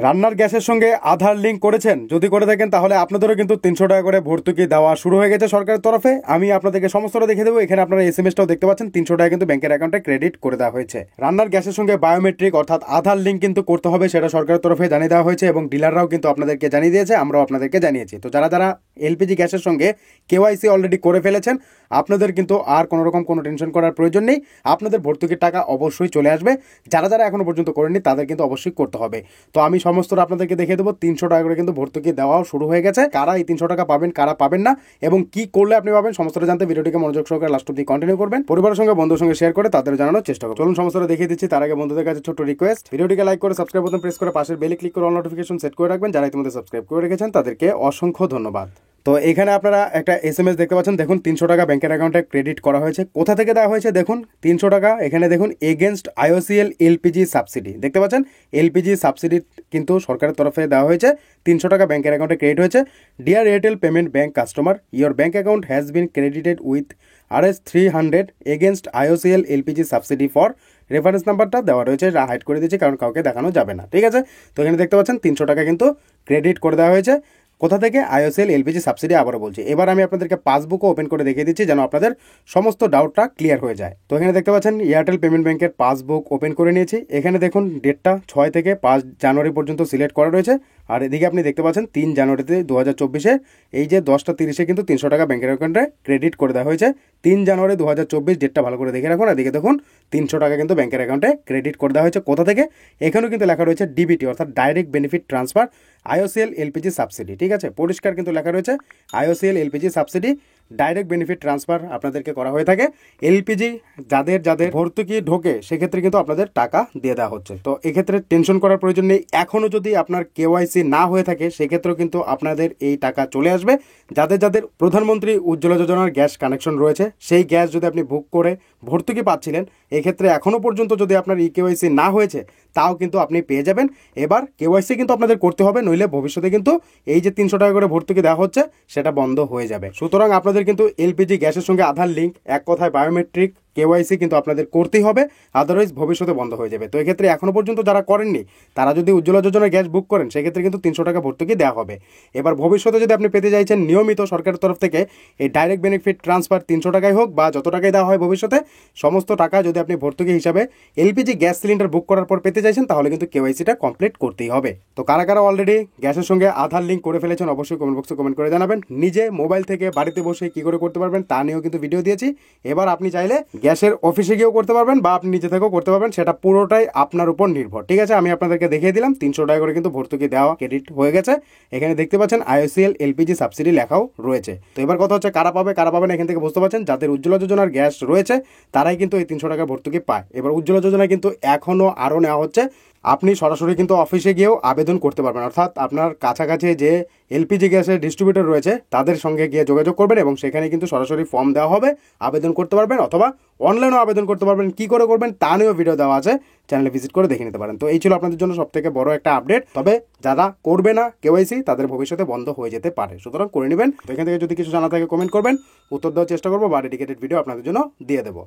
রান্নার গ্যাসের সঙ্গে আধার লিঙ্ক করেছেন? যদি করে থাকেন তাহলে আপনাদেরও কিন্তু 300 টাকা করে ভর্তুকি দেওয়া শুরু হয়ে গেছে সরকারের তরফে। আমি আপনাদেরকে সমস্তটা দেখে দেবো। এখানে আপনারা এসএমএসটাও দেখতে পাচ্ছেন, 300 টাকা কিন্তু ব্যাংকের অ্যাকাউন্টে ক্রেডিট করে দেওয়া হয়েছে। রান্নার গ্যাসের সঙ্গে বায়োমেট্রিক অর্থাৎ আধার লিঙ্ক কিন্তু করতে হবে, সেটা সরকারের তরফে জানিয়ে দেওয়া হয়েছে এবং ডিলাররাও কিন্তু আপনাদেরকে জানিয়ে দিয়েছে, আমরাও আপনাদেরকে জানিয়েছি। তো যারা যারা এলপিজি গ্যাসের সঙ্গে কেওয়াইসি অলরেডি করে ফেলেছেন, আপনাদের কিন্তু আর কোনো রকম কোনো টেনশন করার প্রয়োজন নেই। আপনাদের ভর্তুকির টাকা অবশ্যই চলে আসবে। যারা যারা এখনো পর্যন্ত করেননি তাদের কিন্তু অবশ্যই করতে হবে। তো আমি সমস্তটা আপনাদেরকে দেখিয়ে দেবো। 300 টাকা করে কিন্তু ভর্তুকি দেওয়াও শুরু হয়ে গেছে। কারা এই 300 টাকা পাবেন, কারা পাবেন না এবং কি করলে আপনি পাবেন, সমস্তটা জানতে ভিডিওটিকে মনোযোগ সহকারে লাস্ট অবধি কন্টিনিউ করবেন। পরিবারের সঙ্গে বন্ধুর সঙ্গে শেয়ার করে তাদের জানানোর চেষ্টা করুন। চলুন সমস্তটা দেখিয়ে দিচ্ছি। তার আগে বন্ধুদের কাছে ছোট্ট রিকোয়েস্ট, ভিডিওটিকে লাইক করে সাবস্ক্রাইব বাটন প্রেস করে পাশের বেলে ক্লিক করে অল নোটিফিকেশন সেট করে রাখবেন। যারা ইতিমধ্যে সাবস্ক্রাইব করে রেখেছেন তাদেরকে অসংখ্য ধন্যবাদ। তো এখানে আপনারা একটা এসএমএস দেখতে পাচ্ছেন, দেখুন 300 টাকা ব্যাংকের অ্যাকাউন্টে ক্রেডিট করা হয়েছে। কোথা থেকে দেওয়া হয়েছে দেখুন, 300 টাকা এখানে দেখুন এগেনস্ট আইওসিএল এলপিজি সাবসিডি দেখতে পাচ্ছেন। এলপিজি সাবসিডি কিন্তু সরকারের তরফে দেওয়া হয়েছে। 300 টাকা ব্যাংকের অ্যাকাউন্টে ক্রেডিট হয়েছে। Dear Airtel payment bank customer, your bank account has been credited with RS 300 against IOCL LPG subsidy for, reference নাম্বারটা দেওয়া রয়েছে, হাইড করে দিয়েছে কারণ কাউকে দেখানো যাবে না, ঠিক আছে। তো এখানে দেখতে পাচ্ছেন 300 টাকা কিন্তু ক্রেডিট করে দেওয়া হয়েছে। কোথা থেকে? IOCL LPG subsidy. আবারও বলছি, এবার আমি আপনাদেরকে পাসবুকও ওপেন করে দেখিয়ে দিচ্ছি যেন আপনাদের সমস্ত ডাউটটা ক্লিয়ার হয়ে যায়। তো এখানে দেখতে পাচ্ছেন এয়ারটেল পেমেন্ট ব্যাংকের পাসবুক ওপেন করে নিয়েছি। এখানে দেখুন ডেটটা 6 থেকে 5 জানুয়ারি পর্যন্ত সিলেক্ট করা রয়েছে। আর এদিকে আপনি দেখতে পাচ্ছেন 3 জানুয়ারিতে 2024 এই যে 10টা 30-এ কিন্তু 300 টাকা ব্যাংকের অ্যাকাউন্টে ক্রেডিট করে দেওয়া হয়েছে। 3 জানুয়ারি 2024 ডেটটা ভালো করে দেখে রাখুন। এদিকে দেখুন 300 টাকা কিন্তু ব্যাংকের অ্যাকাউন্টে ক্রেডিট করে দেওয়া হয়েছে। কোথা থেকে? এখানেও কিন্তু লেখা রয়েছে ডিবিটি অর্থাৎ direct benefit transfer IOCL LPG subsidy, ঠিক আছে। পরিষ্কার কিন্তু লেখা রয়েছে IOCL LPG subsidy direct benefit transfer আপনাদেরকে করা হয়ে থাকে। এলপিজি যাদের যাদের ভর্তুকি ঢোকে সেক্ষেত্রে কিন্তু আপনাদের টাকা দিয়ে দেওয়া হচ্ছে। তো এক্ষেত্রে টেনশন করার প্রয়োজন নেই। এখনও যদি আপনার কেওয়াইসি না হয়ে থাকে সেক্ষেত্রেও কিন্তু আপনাদের এই টাকা চলে আসবে। যাদের যাদের প্রধানমন্ত্রী উজ্জ্বলা যোজনার গ্যাস কানেকশন রয়েছে, সেই গ্যাস যদি আপনি বুক করে ভর্তুকি পাচ্ছিলেন, এক্ষেত্রে এখনও পর্যন্ত যদি আপনার ই কেওয়াইসি না হয়েছে তাও কিন্তু আপনি পেয়ে যাবেন। এবার কেওয়াইসি কিন্তু আপনাদের করতে হবে, নইলে ভবিষ্যতে কিন্তু এই যে 300 টাকা করে ভর্তুকি দেওয়া হচ্ছে সেটা বন্ধ হয়ে যাবে। সুতরাং আপনাদের কিন্তু এলপিজি গ্যাসের সঙ্গে আধার লিঙ্ক, এক কথায় বায়োমেট্রিক কেওয়াইসি কিন্তু আপনাদের করতেই হবে, আদারওয়াইজ ভবিষ্যতে বন্ধ হয়ে যাবে। তো এক্ষেত্রে এখনও পর্যন্ত যারা করেননি তারা যদি উজ্জ্বলা যোজনার গ্যাস বুক করেন সেক্ষেত্রে কিন্তু 300 টাকা ভর্তুকি দেওয়া হবে। এবার ভবিষ্যতে যদি আপনি পেতে চাইছেন নিয়মিত সরকারের তরফ থেকে এই ডাইরেক্ট বেনিফিট ট্রান্সফার 300 টাকাই হোক বা যত টাকাই দেওয়া হয় ভবিষ্যতে, সমস্ত টাকা যদি আপনি ভর্তুকি হিসাবে এলপিজি গ্যাস সিলিন্ডার বুক করার পর পেতে চাইছেন তাহলে কিন্তু কেওয়াইসিটা কমপ্লিট করতেই হবে। তো কারা কারা অলরেডি গ্যাসের সঙ্গে আধার লিঙ্ক করে ফেলেছেন অবশ্যই কমেন্ট বক্সে কমেন্ট করে জানাবেন। নিজে মোবাইল থেকে বাড়িতে বসে কি করে করতে পারবেন তা নিয়েও কিন্তু ভিডিও দিয়েছি। এবার আপনি চাইলে গ্যাসের অফিসে গিয়েও করতে পারবেন বা আপনি নিজে থেকেও করতে পারবেন, সেটা পুরোটাই আপনার উপর নির্ভর, ঠিক আছে। আমি আপনাদেরকে দেখিয়ে দিলাম 300 টাকা করে কিন্তু ভর্তুকি দেওয়া ক্রেডিট হয়ে গেছে। এখানে দেখতে পাচ্ছেন আইওসিএল এলপিজি সাবসিডি লেখাও রয়েছে। তো এবার কথা হচ্ছে কারা পাবে কারা পাবে না, এখান থেকে বুঝতে পারছেন যাদের উজ্জ্বলা যোজনার গ্যাস রয়েছে তারাই কিন্তু এই 300 টাকা ভর্তুকি পায়। এবার উজ্জ্বলা যোজনা কিন্তু এখনও আরও নেওয়া হচ্ছে। আপনি সরাসরি কিন্তু অফিসে গিয়েও আবেদন করতে পারবেন, অর্থাৎ আপনার কাছাকাছি যে এলপিজি গ্যাসের ডিস্ট্রিবিউটর রয়েছে তাদের সঙ্গে গিয়ে যোগাযোগ করবেন এবং সেখানে কিন্তু সরাসরি ফর্ম দেওয়া হবে, আবেদন করতে পারবেন অথবা অনলাইনেও আবেদন করতে পারবেন। কী করে করবেন তা নিয়েও ভিডিও দেওয়া আছে, চ্যানেলে ভিজিট করে দেখে নিতে পারেন। তো এই ছিল আপনাদের জন্য সবথেকে বড় একটা আপডেট। তবে যারা করবে না কেওয়াইসি তাদের ভবিষ্যতে বন্ধ হয়ে যেতে পারে, সুতরাং করে নেবেন। তো এখান থেকে যদি কিছু জানা থাকে কমেন্ট করবেন, উত্তর দেওয়ার চেষ্টা করবো বা ডেডিকেটেড ভিডিও আপনাদের জন্য দিয়ে দেবো।